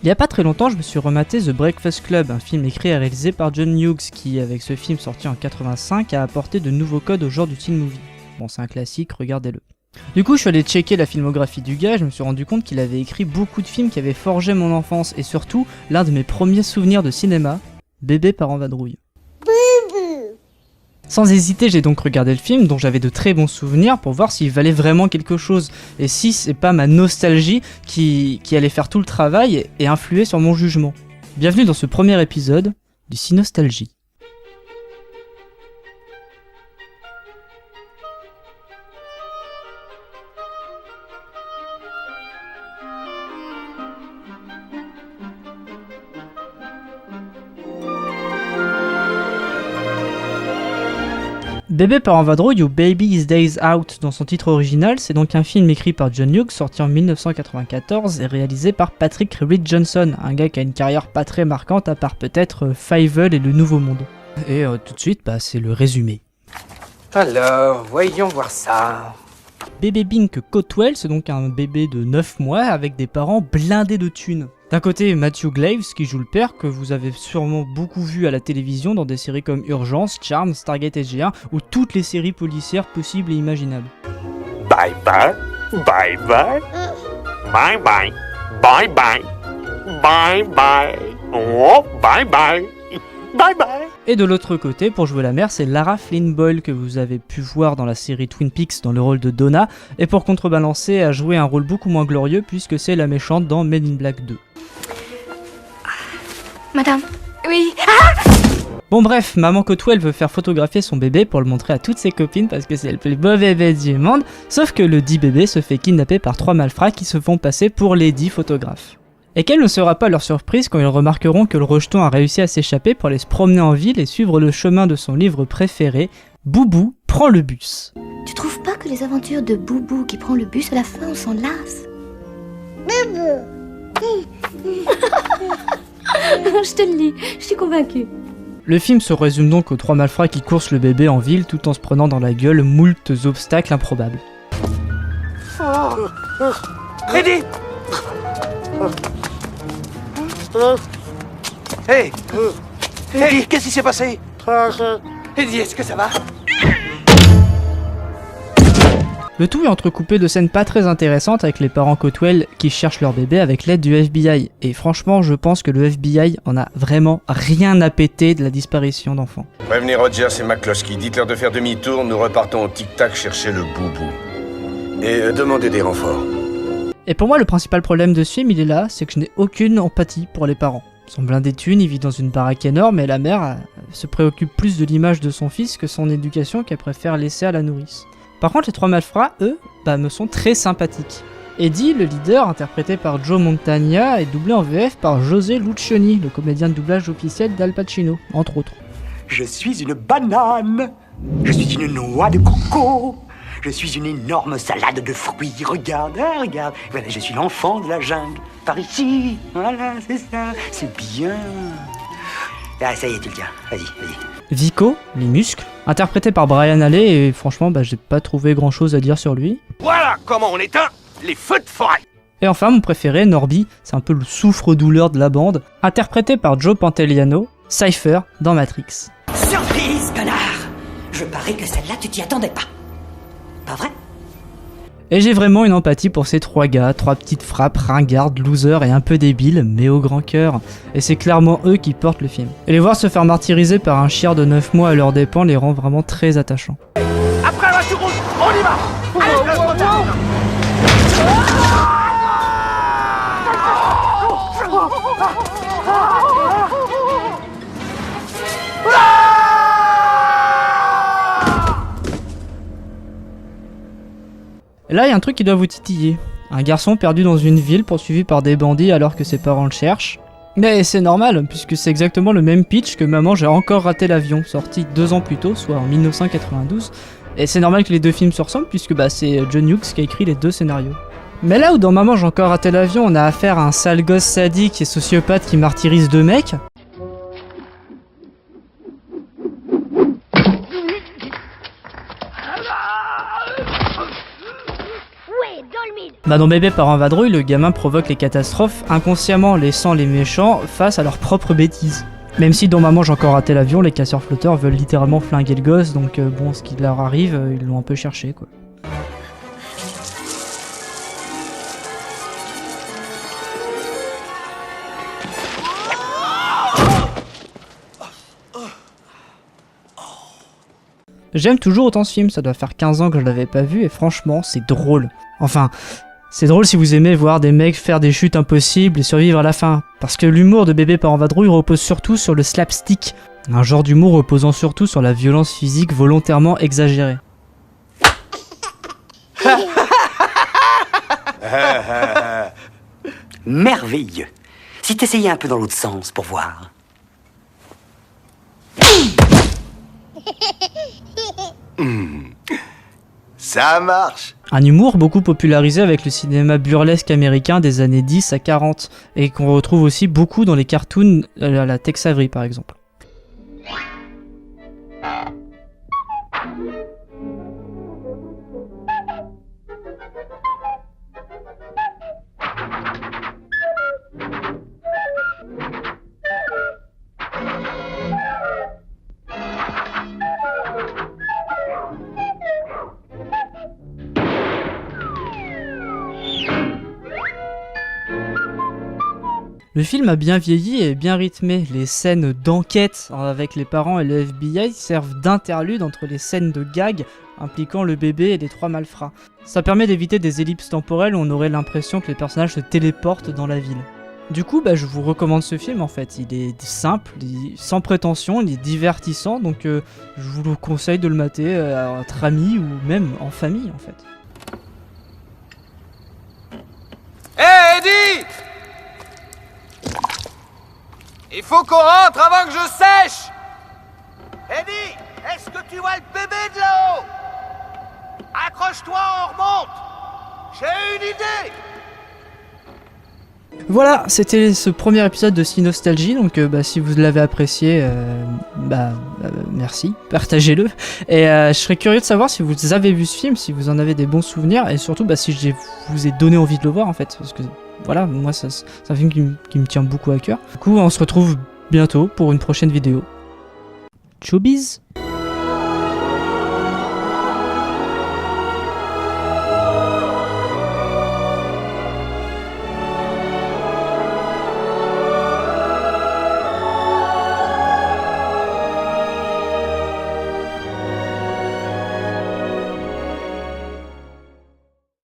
Il y a pas très longtemps, je me suis rematé The Breakfast Club, un film écrit et réalisé par John Hughes qui, avec ce film sorti en 85, a apporté de nouveaux codes au genre du teen movie. Bon, c'est un classique, regardez-le. Du coup, je suis allé checker la filmographie du gars et je me suis rendu compte qu'il avait écrit beaucoup de films qui avaient forgé mon enfance et surtout, l'un de mes premiers souvenirs de cinéma, Bébé par en vadrouille. Sans hésiter, j'ai donc regardé le film, dont j'avais de très bons souvenirs, pour voir s'il valait vraiment quelque chose, et si c'est pas ma nostalgie qui allait faire tout le travail et influer sur mon jugement. Bienvenue dans ce premier épisode du Cinostalgie. Bébé part en vadrouille ou Baby is Days Out dans son titre original, c'est donc un film écrit par John Hughes, sorti en 1994 et réalisé par Patrick Reed Johnson, un gars qui a une carrière pas très marquante à part peut-être Fievel et le Nouveau Monde. Et tout de suite, c'est le résumé. Alors, voyons voir ça. Bébé Bink Cotwell, c'est donc un bébé de 9 mois avec des parents blindés de thunes. D'un côté, Matthew Glaves, qui joue le père, que vous avez sûrement beaucoup vu à la télévision dans des séries comme Urgence, Charmed, Stargate SG1, ou toutes les séries policières possibles et imaginables. Bye bye, bye bye, bye bye, bye bye, bye bye, oh bye bye, bye bye. Et de l'autre côté, pour jouer la mère, c'est Lara Flynn Boyle, que vous avez pu voir dans la série Twin Peaks dans le rôle de Donna, et pour contrebalancer, a joué un rôle beaucoup moins glorieux puisque c'est la méchante dans Men in Black 2. Madame. Oui. Bon bref, maman Cotwell veut faire photographier son bébé pour le montrer à toutes ses copines parce que c'est le plus beau bébé du monde, sauf que le dit bébé se fait kidnapper par 3 malfrats qui se font passer pour les dits photographes. Et quelle ne sera pas leur surprise quand ils remarqueront que le rejeton a réussi à s'échapper pour aller se promener en ville et suivre le chemin de son livre préféré, Boubou prend le bus. Tu trouves pas que les aventures de Boubou qui prend le bus à la fin on s'en lasse? Je te le dis, je suis convaincue. Le film se résume donc aux 3 malfrats qui coursent le bébé en ville tout en se prenant dans la gueule moultes obstacles improbables. Eddie! Hey! Eddie, qu'est-ce qui s'est passé? Eddie, est-ce que ça va? Le tout est entrecoupé de scènes pas très intéressantes avec les parents Cotwell qui cherchent leur bébé avec l'aide du FBI. Et franchement, je pense que le FBI en a vraiment rien à péter de la disparition d'enfants. Prévenez Rogers et McCloskey, dites-leur de faire demi-tour, nous repartons au tic-tac chercher le boubou. Et demandez des renforts. Et pour moi, le principal problème de ce film, il est là, c'est que je n'ai aucune empathie pour les parents. Ils sont blindés de thunes, ils vivent dans une baraque énorme et la mère se préoccupe plus de l'image de son fils que son éducation qu'elle préfère laisser à la nourrice. Par contre, les 3 malfrats, eux, me sont très sympathiques. Eddie, le leader, interprété par Joe Montagna, est doublé en VF par José Lucioni, le comédien de doublage officiel d'Al Pacino, entre autres. Je suis une banane. Je suis une noix de coco. Je suis une énorme salade de fruits. Regarde, hein, regarde. Voilà, je suis l'enfant de la jungle. Par ici. Voilà, c'est ça. C'est bien. Ah, ça y est, tu le tiens. Vas-y, vas-y. Vico, les muscles, interprété par Brian Alley, et franchement, j'ai pas trouvé grand chose à dire sur lui. Voilà comment on éteint les feux de forêt. Et enfin, mon préféré, Norby, c'est un peu le souffre-douleur de la bande, interprété par Joe Pantoliano, Cypher dans Matrix. Surprise, connard. Je parie que celle-là, tu t'y attendais pas. Pas vrai? Et j'ai vraiment une empathie pour ces 3 gars, 3 petites frappes, ringardes, losers et un peu débiles, mais au grand cœur. Et c'est clairement eux qui portent le film. Et les voir se faire martyriser par un chiard de 9 mois à leurs dépens les rend vraiment très attachants. Après la voiture rouge, on y va. Allez, Et là, il y a un truc qui doit vous titiller. Un garçon perdu dans une ville poursuivi par des bandits alors que ses parents le cherchent. Mais c'est normal, puisque c'est exactement le même pitch que Maman j'ai encore raté l'avion, sorti 2 ans plus tôt, soit en 1992. Et c'est normal que les 2 films se ressemblent, puisque c'est John Hughes qui a écrit les 2 scénarios. Mais là où dans Maman j'ai encore raté l'avion, on a affaire à un sale gosse sadique et sociopathe qui martyrise 2 mecs, Bah dans Bébé part en vadrouille, le gamin provoque les catastrophes, inconsciemment laissant les méchants face à leurs propres bêtises. Même si dans Maman j'ai encore raté l'avion, les casseurs flotteurs veulent littéralement flinguer le gosse, donc bon, ce qui leur arrive, ils l'ont un peu cherché quoi. J'aime toujours autant ce film, ça doit faire 15 ans que je l'avais pas vu et franchement c'est drôle. Enfin, c'est drôle si vous aimez voir des mecs faire des chutes impossibles et survivre à la fin. Parce que l'humour de Bébé part en vadrouille repose surtout sur le slapstick, un genre d'humour reposant surtout sur la violence physique volontairement exagérée. Merveilleux. Si t'essayais un peu dans l'autre sens pour voir. Ça marche. Un humour beaucoup popularisé avec le cinéma burlesque américain des années 10 à 40 et qu'on retrouve aussi beaucoup dans les cartoons à la Tex Avery par exemple. Le film a bien vieilli et bien rythmé. Les scènes d'enquête avec les parents et le FBI servent d'interlude entre les scènes de gag impliquant le bébé et les trois malfrats. Ça permet d'éviter des ellipses temporelles où on aurait l'impression que les personnages se téléportent dans la ville. Du coup, je vous recommande ce film en fait. Il est simple, sans prétention, il est divertissant, donc je vous le conseille de le mater entre amis ou même en famille en fait. Hé, Eddie! Il faut qu'on rentre avant que je sèche! Eddie, est-ce que tu vois le bébé de là-haut? Accroche-toi, on remonte! J'ai une idée! Voilà, c'était ce premier épisode de Cinostalgie, donc si vous l'avez apprécié, merci, partagez-le. Et je serais curieux de savoir si vous avez vu ce film, si vous en avez des bons souvenirs, et surtout si je vous ai donné envie de le voir en fait, parce que voilà, moi c'est un film qui me tient beaucoup à cœur. Du coup, on se retrouve bientôt pour une prochaine vidéo. Ciao, bis!